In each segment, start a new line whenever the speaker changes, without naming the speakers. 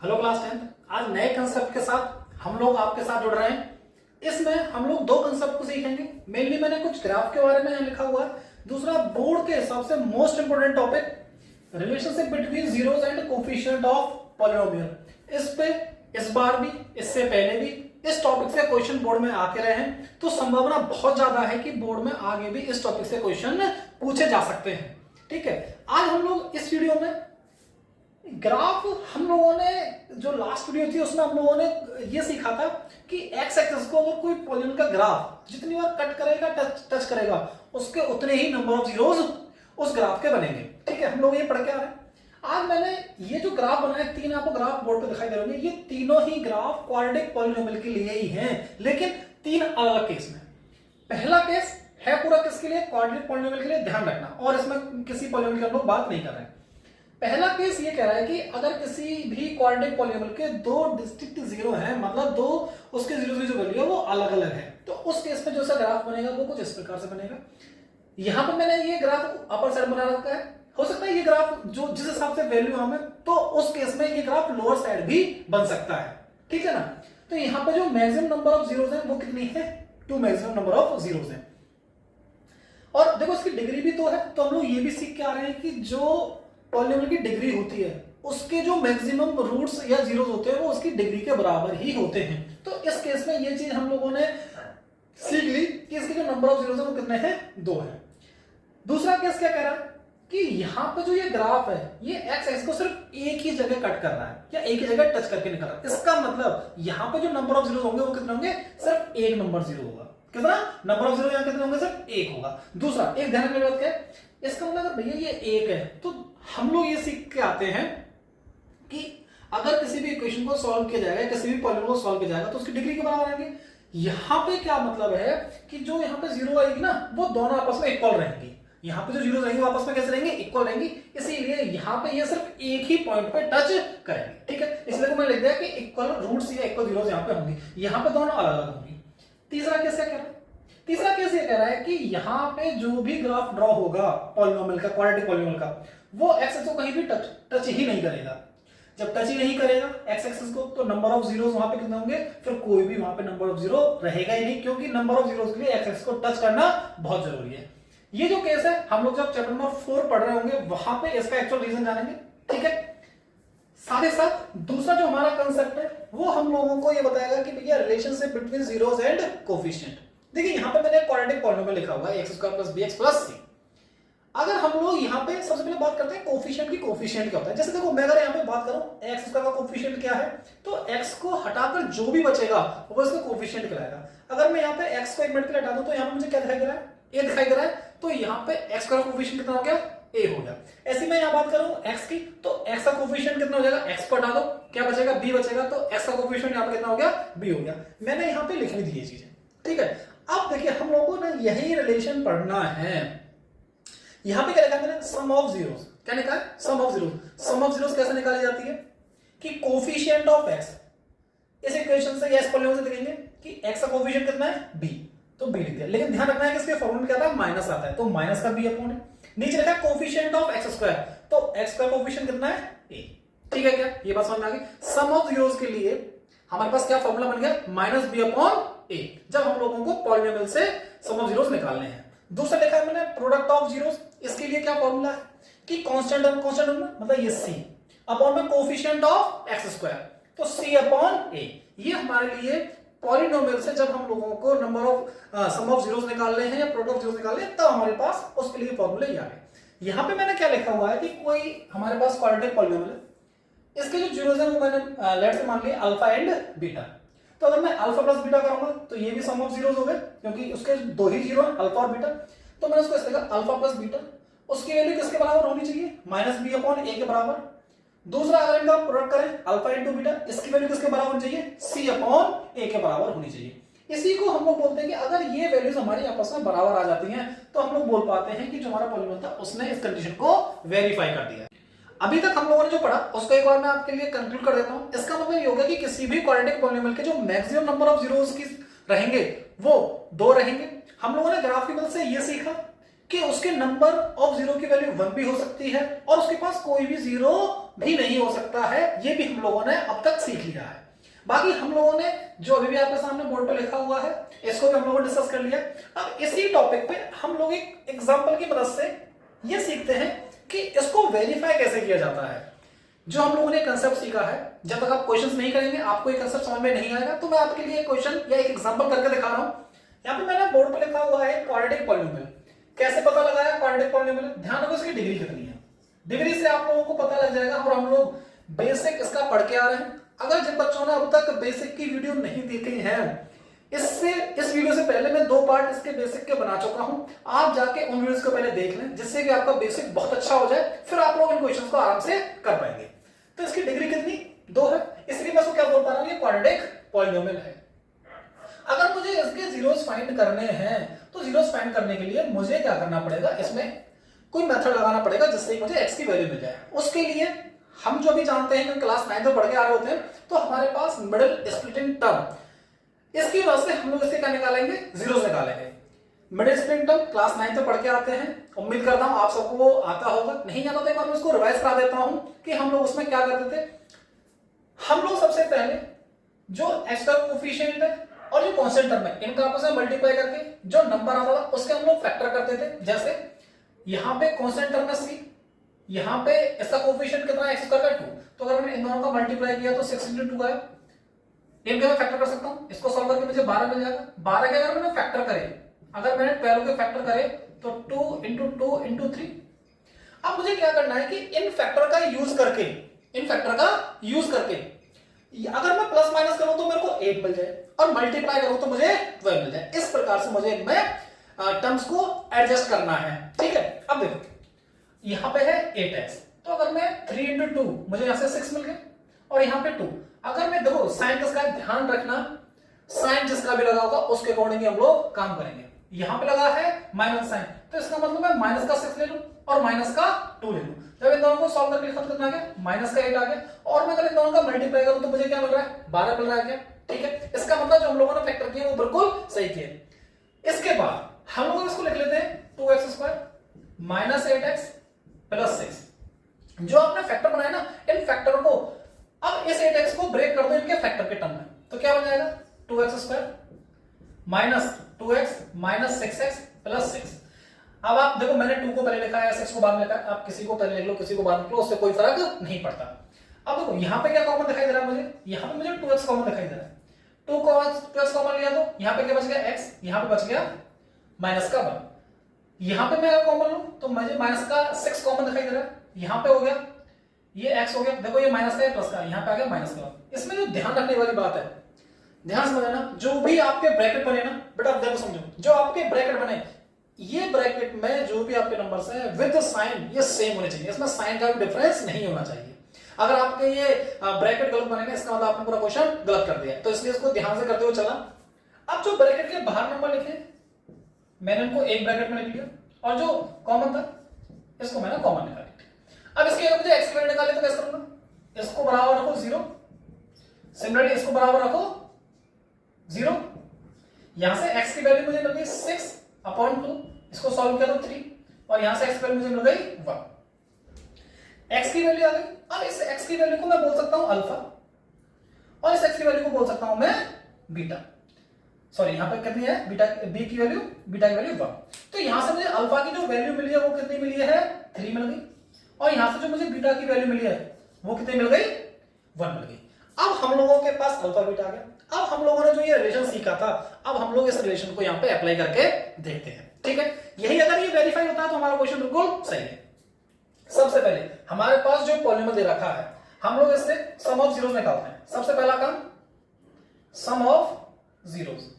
Hello class 10। आज नए concept के साथ हम लोग आपके साथ जुड़ रहे हैं। इसमें हम लोग दो कंसेप्ट को सीखेंगे। मेनली मैंने कुछ ग्राफ के बारे में यहाँ लिखा हुआ है। दूसरा बोर्ड के हिसाब से most important topic relationship between zeros and coefficient of polynomial. इस पे इस बार भी इससे पहले भी इस टॉपिक से क्वेश्चन बोर्ड में आके रहे हैं, तो संभावना बहुत ज्यादा है कि बोर्ड में आगे भी इस टॉपिक से क्वेश्चन पूछे जा सकते हैं। ठीक है, आज हम लोग इस वीडियो में ग्राफ, हम लोगों ने जो लास्ट वीडियो थी उसमें हम लोगों ने ये सीखा था कि एक्स एक्सिस को अगर कोई पॉलिनोमियल का ग्राफ जितनी बार कट करेगा टच करेगा उसके उतने ही नंबर ऑफ जीरोस उस ग्राफ के बनेंगे। ठीक है, हम लोग ये पढ़ के आ रहे हैं। आज मैंने ये जो ग्राफ बनाए, तीन आपको ग्राफ बोर्ड पे दिखाई दे रहे होंगे, ये तीनों ही ग्राफ क्वाड्रेटिक पॉलिनोमियल के लिए ही हैं, लेकिन तीन अलग अलग केस में। पहला केस है पूरा किसके लिए? क्वाड्रेटिक पॉलिनोमियल के लिए, ध्यान रखना। और इसमें किसी पॉलिनोमियल की हम लोग बात नहीं कर रहे हैं। पहला केस ये कह रहा है कि अगर किसी भी क्वाड्रेटिक पॉलिनोमियल के दो डिस्टिंक्ट जीरो हैं, मतलब दो उसके जीरो की जो वैल्यू है वो अलग अलग है, तो उस केस में जो सा ग्राफ बनेगा वो कुछ इस प्रकार से बनेगा। यहां पर मैंने ये ग्राफ अपर साइड बना रखा है। हो सकता है ये ग्राफ जो जिस हिसाब से वैल्यू हमें, तो उस केस में ये ग्राफ लोअर साइड भी बन सकता है। ठीक है ना? तो यहां पर जो मैक्सिमम नंबर ऑफ जीरोस है वो कितनी है? 2 मैक्सिमम नंबर ऑफ जीरोस है। और देखो इसकी डिग्री भी तो है, तो हम लोग ये भी सीख के आ रहे हैं कि जो पॉलिनोमियल की डिग्री होती है उसके जो मैक्सिमम रूट्स या जीरोस होते हैं वो उसकी डिग्री के बराबर ही होते हैं। तो इस केस में ये चीज हम लोगों ने सीख ली कि इसके जो नंबर ऑफ जीरोस है वो कितने हैं? 2 है। दूसरा केस क्या कह रहा है कि यहां पे जो ये ग्राफ है ये एक्स एक्स को सिर्फ एक ही जगह कट कर रहा है या एक ही जगह टच करके निकल रहा है। इसका मतलब यहां पे जो नंबर ऑफ जीरोस होंगे वो कितने होंगे? सिर्फ एक नंबर जीरो होगा। कितना नंबर ऑफ जीरो यहां कितने होंगे? सिर्फ एक होगा। दूसरा एक ध्यान रखने बात क्या है, इसका मतलब अगर भैया ये एक है तो हम लोग ये सीख के आते हैं कि अगर किसी भी इक्वेशन को सॉल्व किया जाएगा, किसी भी पॉलिनोमियल को सॉल्व किया जाएगा तो उसकी डिग्री के बराबर आएगी। यहां पे क्या मतलब है कि जो यहां पे जीरो आएगी ना वो दोनों आपस में इक्वल रहेंगी। यहां पे जो जीरो रहेंगे आपस में कैसे रहेंगे? इक्वल रहेंगी। इसीलिए यहां पे ये सिर्फ एक ही पॉइंट पे टच करेंगे। ठीक है, इसलिए मैंने लिख दिया कि इक्वल रूट्स या इक्वल जीरोस यहां पे होंगी, यहां पे दोनों अलग अलग होंगी। तीसरा केस क्या कह रहा है? तीसरा केस ये कह रहा है कि यहां पे जो भी ग्राफ ड्रॉ होगा पॉलिनोमियल का, क्वाड्रेटिक पॉलिनोमियल का, वो एक्स एक्सिस को कहीं भी टच ही नहीं करेगा। जब टच ही नहीं करेगा एक्स एक्सिस को तो नंबर ऑफ जीरोस वहां पे कितने होंगे? फिर कोई भी वहां पे नंबर ऑफ जीरो रहेगा ही नहीं, क्योंकि नंबर ऑफ जीरोस के लिए एक्स एक्सिस को टच करना बहुत जरूरी है। ये जो केस है हम लोग जब चैप्टर नंबर 4 पढ़ रहे होंगे वहां पे इसका एक्चुअल रीजन जानेंगे। ठीक है, साथ ही साथ दूसरा जो हमारा कंसेप्ट है वो हम लोगों को ये बताएगा कि भैया relationship between zeros and coefficient. देखिए यहां पे मैंने क्वाड्रेटिक पॉलिनोमियल लिखा हुआ है x² + bx + c। अगर हम लोग यहाँ पे सबसे पहले बात करते हैं कोफिशिएंट की। कोफिशिएंट क्या होता है? जैसे देखो मैं अगर यहाँ पे बात करूं x² का कोफिशिएंट क्या है, तो x को हटाकर जो भी बचेगा वो इसका कोफिशिएंट कहलाएगा। अगर मैं यहाँ पे x को एक मिनट के लिए हटा दूं तो यहाँ पे मुझे क्या दिखाई दे रहा है? a दिखाई दे रहा है। तो यहाँ पे x का कोफिशिएंट कितना हो गया? a हो गया। ऐसे मैं यहाँ बात करूं x की, तो x का कोफिशिएंट कितना हो जाएगा? x को हटा दो, क्या बचेगा? b बचेगा। तो x का कोफिशिएंट यहाँ पे कितना हो गया? b हो गया। मैंने यहाँ पे लिख भी दी ये चीजें। ठीक है, अब देखिए हम लोगों को ना यही रिलेशन पढ़ना है। यहां पे क्या लिखा है मैंने? Sum of zeros. क्या लिखा है? Sum of zeros. Sum of zeros कैसे निकाली जाती है कि कोफिशिएंट ऑफ x, इस इक्वेशन से या इस पॉलिनोमियल से देखेंगे कि x का कोफिशिएंट कितना है? b, तो b लिख दिया। लेकिन ध्यान रखना है कि इसके फॉर्मूला में क्या आता है? माइनस आता है, तो माइनस का b अपॉन है। नीचे लिखा है कोफिशिएंट ऑफ x², तो x का कोफिशिएंट कितना है? a। ठीक है, क्या ये बात समझ में आ गई? सम ऑफ जीरोस के लिए हमारे पास क्या फॉर्मूला बन गया? -b अपॉन a, जब हम लोगों को पॉलिनोमियल से सम ऑफ जीरोस निकालने हैं। दूसरा लिखा है मैंने प्रोडक्ट ऑफ जीरोस। इसके लिए क्या फॉर्मूला है कि कांस्टेंट मतलब ये c अपॉन में कोफिशिएंट ऑफ x², तो c अपॉन a। ये हमारे लिए पॉलिनोमियल से जब हम लोगों को number of sum of zeros निकालने हैं या प्रोडक्ट ऑफ जीरोस निकालने हैं, तब हमारे पास उसके लिए फॉर्मूले ये आ गए। यहां पे मैंने क्या लिखा हुआ है कि कोई हमारे पास क्वाड्रेटिक पॉलिनोमियल है, इसके जो जीरोस हैं वो मैंने लेट से मान लिया अल्फा एंड बीटा। तो अगर मैं अल्फा प्लस बीटा करूंगा तो ये भी सम ऑफ जीरोस हो गए, क्योंकि उसके दो ही जीरो हैं, अल्फा और बीटा। तो मैंने उसको ऐसे लिखा अल्फा प्लस बीटा, उसकी वैल्यू किसके बराबर होनी चाहिए? -b अपॉन a के बराबर। दूसरा अगर इनका प्रोडक्ट करें अल्फा इंटू बीटा, इसकी वैल्यू किसके बराबर होनी चाहिए? c अपॉन a के बराबर होनी चाहिए। इसी को हम लोग बोलते हैं कि अगर ये वैल्यूज हमारी आपस में बराबर आ जाती हैं तो हम लोग बोल पाते हैं कि जो हमारा पॉलिनोमियल था उसने इस कंडीशन को वेरीफाई कर दिया। अभी तक हम लोगों ने जो पढ़ा उसको एक बार मैं आपके लिए कंक्लूड कर देता हूं। इसका मतलब ये होगा कि किसी भी क्वाड्रेटिक पॉलिनोमियल के जो मैक्सिमम नंबर ऑफ जीरोस की रहेंगे वो 2 रहेंगे। हम लोगों ने ग्राफ की मदद से ये सीखा कि उसके नंबर ऑफ जीरो की वैल्यू 1 भी हो सकती है और उसके पास कोई भी जीरो भी नहीं हो सकता है, ये भी हम लोगों ने अब तक सीख लिया है। बाकी हम लोगों ने जो अभी भी आपके सामने बोर्ड पर लिखा हुआ है इसको भी हम लोगों ने डिस्कस कर लिया। अब इसी टॉपिक पे हम लोग एक एग्जांपल की मदद से ये सीखते हैं कि इसको वेरीफाई कैसे किया जाता है। जो हम लोगों ने कंसेप्ट सीखा है, जब तक आप क्वेश्चंस नहीं करेंगे आपको ये कंसेप्ट समझ में नहीं आएगा। तो मैं आपके लिए क्वेश्चन या एक एग्जांपल करके दिखा रहा हूं। यहाँ पे मैंने बोर्ड पे लिखा हुआ है क्वाड्रेटिक पॉलिनोमियल। कैसे पता लगाया क्वाड्रेटिक पॉलिनोमियल? ध्यान रखो इसकी डिग्री कितनी है। डिग्री से आप लोगों को पता लग जाएगा। और हम लोग बेसिक इसका पढ़ के आ रहे हैं। अगर जिन बच्चों ने अब तक बेसिक की वीडियो नहीं देखी है, इस वीडियो से पहले मैं 2 पार्ट इसके बेसिक के बना चुका हूं। आप जाके उन वीडियोस को पहले देख लें, जिससे कि आपका बेसिक बहुत अच्छा हो जाए, फिर आप लोग इन क्वेश्चंस को आराम से कर पाएंगे। तो इसकी डिग्री कितनी? 2 है, इसलिए मैं इसको क्या बोल पा रहा हूं, ये क्वाड्रेटिक पॉलिनोमियल है। अगर मुझे इसके जीरोस फाइंड करने हैं तो जीरोस फाइंड करने के लिए मुझे क्या करना पड़ेगा, इसमें कोई मेथड लगाना पड़ेगा जिससे मुझे x की वैल्यू मिल जाए। उसके लिए हम जो भी जानते हैं, क्लास 9 में पढ़ के आ रहे होते हैं, तो हमारे पास मिडिल स्प्लिटिंग टर्म, इसकी वजह से हम लोग इससे क्या निकालेंगे, जीरोस निकालेंगे। मिडिल स्प्लिटिंग टर्म क्लास 9 में पढ़ के आते हैं, उम्मीद करता हूं आप सबको वो आता होगा। नहीं आता तो एक बार मैं उसको रिवाइज करा देता हूं कि हम लोग उसमें क्या करते थे। हम लोग सबसे पहले जो x का कोफिशिएंट है और जो कांस्टेंट टर्म है, इनका आपस में मल्टीप्लाई करके जो नंबर आता था उसके हम लोग फैक्टर करते थे। जैसे यहां पे कांस्टेंट टर्म है c, यहां पे इसका कोफिशिएंट कितना है, x स्क्वायर का 2, तो अगर मैंने इन दोनों का मल्टीप्लाई किया तो 6 × 2 आया। इनका मैं फैक्टर कर सकता हूं, इसको सॉल्व करके मुझे 12 मिल जाएगा। 12 के अगर मैंने फैक्टर करे, अगर मैंने 12 के फैक्टर करे तो 2 × 2 × 3। अब मुझे क्या करना है कि इन फैक्टर का यूज करके अगर मैं प्लस माइनस करूं तो मेरे को 8 मिल जाए और मल्टीप्लाई करूं तो मुझे 12 मिल जाए। इस प्रकार से मुझे इनमें टर्म्स को एडजस्ट करना है। ठीक है, अब देखो यहां पे है 8x, तो अगर मैं 3 × 2 मुझे यहां से 6 मिल गए और यहां पे 2। अगर मैं देखो साइन किसका, ध्यान रखना साइन जिसका भी लगा होगा उसके अकॉर्डिंग हम लोग काम करेंगे। यहां पे लगा है माइनस साइन, तो इसका मतलब मैं माइनस का 6 ले लूं और माइनस का 2 ले लूं। जब इन दोनों को सॉल्व करके खत्म करना आ गया, माइनस का 8 आ गया, और मैं अगर इन दोनों का मल्टीप्लाई करूं तो मुझे क्या मिल रहा है, 12 मिल रहा है। ठीक है, इसका मतलब जो हम लोगों ने फैक्टर किया वो बिल्कुल सही किया। इसके बाद हम लोग इसको लिख लेते हैं 2x² - 8x + 6। जो आपने फैक्टर बनाया ना, इन फैक्टर को अब इस 8x को ब्रेक कर दो इनके फैक्टर के टर्म में, तो क्या बन जाएगा 2x² - 2x - 6x + 6। अब आप देखो मैंने 2 को पहले लिखा है, 6 को बाद में लिखा है, आप किसी को पहले लिख लो किसी को बाद में लिख लो, उससे कोई फर्क नहीं पड़ता। अब देखो यहां पे क्या कॉमन दिखाई दे रहा है मुझे, यहां पे मुझे 2x कॉमन दिखाई दे रहा है। 2x कॉमन लिया तो यहां पे क्या बच गया x, यहां पे बच गया -1। यहां पे मैं अगर कॉमन लूं तो मुझे -6 कॉमन दिखाई दे रहा है। यहां पे हो गया ये x हो गया, देखो ये माइनस का है प्लस का, यहां पे आ गया माइनस का। इसमें जो ध्यान रखने वाली बात है, ध्यान समझना, जो भी आपके ब्रैकेट बने ना बेटा, आप देखो समझो, जो आपके ब्रैकेट बने, ये ब्रैकेट में जो भी आपके नंबर्स हैं विद साइन ये सेम होने चाहिए, इसमें साइन का भी डिफरेंस नहीं होना चाहिए। अगर आपके ये ब्रैकेट गलत बने ना, इसका मतलब आपने पूरा क्वेश्चन गलत कर दिया। तो इसलिए इसको ध्यान से करते हुए चला। अब जो ब्रैकेट के बाहर नंबर लिखे मैंने उनको एक ब्रैकेट में लिख लिया, और जो कॉमन था इसको मैंने कॉमन निकाल लिया। अब इसके अगर मुझे x की वैल्यू निकालनी तो कैसे करूंगा, इसको बराबर रखो 0, सिमिलरली इसको बराबर रखो 0। यहां से x की वैल्यू मुझे मिल गई 6/2, इसको सॉल्व किया तो 3, और यहां से x की वैल्यू मुझे मिल गई 1। x की वैल्यू आ गई। अब इस x की वैल्यू को मैं बोल सकता हूं अल्फा, और इस x की वैल्यू को बोल सकता हूं मैं बीटा। सॉरी, यहां पे कितनी है बीटा, b की वैल्यू, बीटा की वैल्यू 1। तो यहां से मुझे अल्फा की जो वैल्यू मिली है वो कितनी मिली है, 3 मिल गई, और यहां से जो मुझे बीटा की वैल्यू मिली है वो कितनी मिल गई, 1 मिल गई। अब हम लोगों के पास अल्फा बीटा आ गया। अब हम लोगों ने जो ये रिलेशन सीखा था, अब हम लोग इस रिलेशन को यहां पे अप्लाई करके देखते हैं। ठीक है, यही अगर ये वेरीफाई होता है तो हमारा क्वेश्चन बिल्कुल सही है। सबसे पहले हमारे पास जो पॉलिनोमियल दे रखा है, हम लोग इससे सम ऑफ जीरोस निकालते हैं। सबसे पहला काम सम ऑफ जीरोस।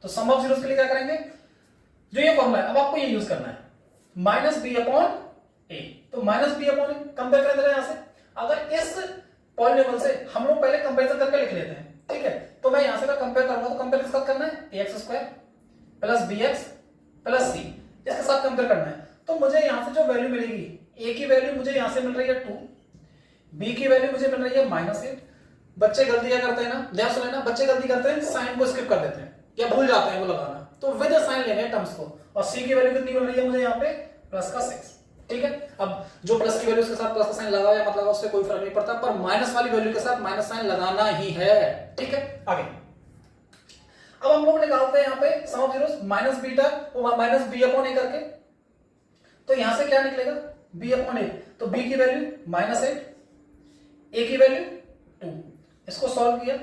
तो सम ऑफ जीरोस के लिए क्या करेंगे, जो ये फॉर्मूला है अब आपको ये यूज करना है, -b/a। तो -b/a कंपेयर करें जरा यहां से। अगर इस पॉलिनोमियल से हम लोग पहले कंपैरिजन करके लिख लेते हैं, ठीक है, तो मैं यहां से कंपेयर करूंगा, तो कंपेयर किसका करना है, ax² + bx + c, इसके साथ कंपेयर करना है। तो मुझे यहां से जो वैल्यू मिलेगी, a की वैल्यू मुझे यहां से मिल रही है 2, b की वैल्यू मुझे मिल रही है -8। बच्चे गलती क्या करते हैं ना, ध्यान से लेना, बच्चे गलती करते हैं साइन को स्किप कर देते हैं या भूल जाते हैं वो लगाना, तो विद साइन लेंगे टर्म्स को। और c की वैल्यू कितनी मिल रही है मुझे यहाँ पे +6। ठीक है। अब जो प्लस की वैल्यू के साथ प्लस का साइन लगाओ या मत लगाओ उससे कोई फर्क नहीं पड़ता, पर माइनस वाली वैल्यू के साथ माइनस साइन लगाना ही है, ठीक है। आगे अब हम लोग निकालते हैं यहाँ पे सम ऑफ जीरोस माइनस बीटा और माइनस बी अपॉन ए करके, तो यहां से क्या निकलेगा बी अपॉन ए, तो बी की वैल्यू -8, ए की वैल्यू 2, इसको सॉल्व किया।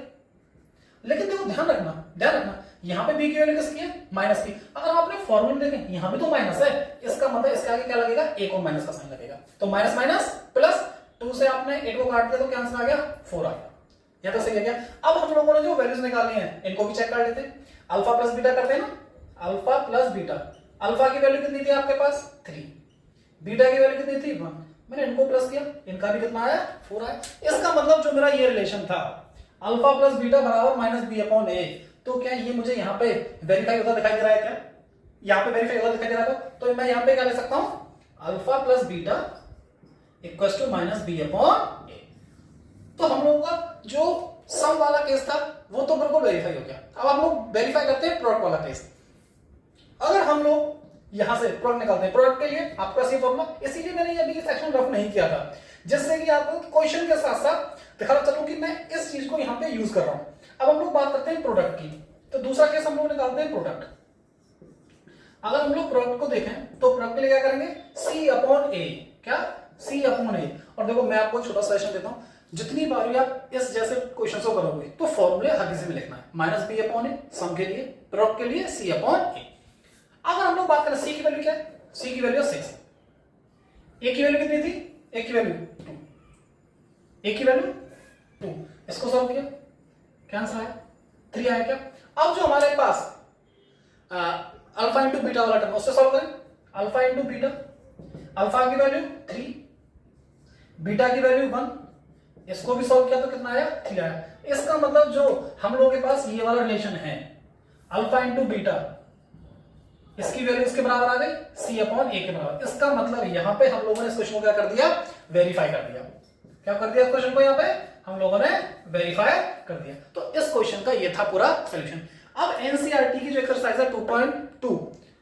लेकिन देखो ध्यान रखना यहां पे बी की वैल्यू किसकी है माइनस की। अगर आपने फॉर्मूला देखें यहां भी तो माइनस है, इसका मतलब इसके आगे क्या लगेगा एक और माइनस का साइन लगेगा, तो माइनस माइनस प्लस 2 से आपने 8 को काट दिया तो क्या आंसर आ गया 4 आ गया, या तो सही है क्या। अब हम लोगों ने जो वैल्यूज निकालनी है इनको भी चेक कर लेते हैं। अल्फा प्लस बीटा करते हैं ना, अल्फा प्लस बीटा, अल्फा की वैल्यू कितनी थी आपके पास 3, बीटा की वैल्यू कितनी थी 1, मैंने इनको प्लस किया, इनका भी कितना आया 4 आया। इसका मतलब जो मेरा ये रिलेशन था अल्फा प्लस बीटा बराबर माइनस बी अपॉन ए, तो क्या ये मुझे यहाँ पे वेरीफाई होता दिखाई दे रहा है क्या, यहाँ पे वेरीफाई होता दिखाई दे रहा था, तो मैं यहाँ पे क्या ले सकता हूं alpha plus beta equal to minus B upon A. तो हम लोगों का जो सम वाला केस था वो तो बिल्कुल वेरीफाई हो गया। अब हम लोग वेरीफाई करते हैं प्रोडक्ट वाला केस। अगर हम लोग यहां से प्रोडक्ट निकालते हैं, प्रोडक्ट के लिए आपके पास ये फॉर्मूला, इसीलिए मैंने ये अभी सेक्शन रफ नहीं किया था, जिससे कि आपको क्वेश्चन के साथ साथ दिखा चलूं कि मैं इस चीज को यहां पे यूज कर रहा हूं। अब हम लोग बात करते हैं प्रोडक्ट की, तो दूसरा केस हम लोग निकालते हैं प्रोडक्ट। अगर हम लोग प्रोडक्ट को देखें तो प्रोडक्ट के लिए क्या करेंगे सी अपॉन ए, क्या सी अपॉन ए। और देखो मैं आपको छोटा सजेशन देता हूं, जितनी बार भी आप इस जैसे क्वेश्चन को करोगे तो फॉर्मूले हर किसी में लिखना है, माइनस बी अपॉन ए सम के लिए, प्रोडक्ट के लिए सी अपॉन ए। अगर हम लोग बात करें सी की वैल्यू क्या है, सी की वैल्यू 6, ए की वैल्यू कितनी थी, ए की वैल्यू 2, ए की वैल्यू 2, इसको सॉल्व किया क्या आंसर आया 3 आया क्या। अब जो हमारे पास अल्फा इंटू बीटा वाला टर्म उससे सॉल्व करें, अल्फा इंटू बीटा, अल्फा की वैल्यू 3, बीटा की वैल्यू 1, इसको भी सॉल्व किया तो कितना आया 3 आया। इसका मतलब जो हम लोगों के पास ये वाला रिलेशन है अल्फा इंटू बीटा, इसकी वैल्यू इसके बराबर आ गई सी अपॉन ए के बराबर। इसका मतलब यहां पे हम लोगों ने इस क्वेश्चन को क्या कर दिया वेरीफाई कर दिया। क्या कर दिया इस क्वेश्चन को यहां पे हम लोगों ने वेरीफाई कर दिया। तो इस क्वेश्चन का ये था पूरा सॉल्यूशन। अब एनसीईआरटी की जो एक्सरसाइज है 2.2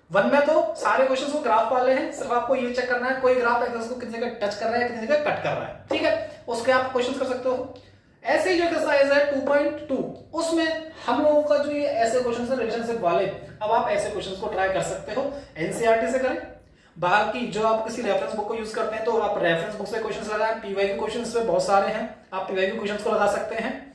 1 में तो सारे क्वेश्चंस को ग्राफ वाले हैं, सिर्फ आपको ये चेक करना है कोई ग्राफ एक्सेस को कितने जगह टच कर रहा है कितनी जगह कट कर रहा है, ठीक है, उसके आप क्वेश्चंस कर सकते हो। ऐसे ही जो एक्सरसाइज है 2.2 उसमें हम लोगों का जो ये ऐसे क्वेश्चंस है रिलेशनशिप वाले, अब आप ऐसे क्वेश्चंस को ट्राई कर सकते हो एनसीईआरटी से करें। बाकी जो आप किसी रेफरेंस बुक को यूज करते हैं तो आप रेफरेंस बुक से क्वेश्चंस लगाएं, पीवाईक्यू क्वेश्चंस पे बहुत सारे हैं, आप पीवाईक्यू क्वेश्चंस को लगा सकते हैं।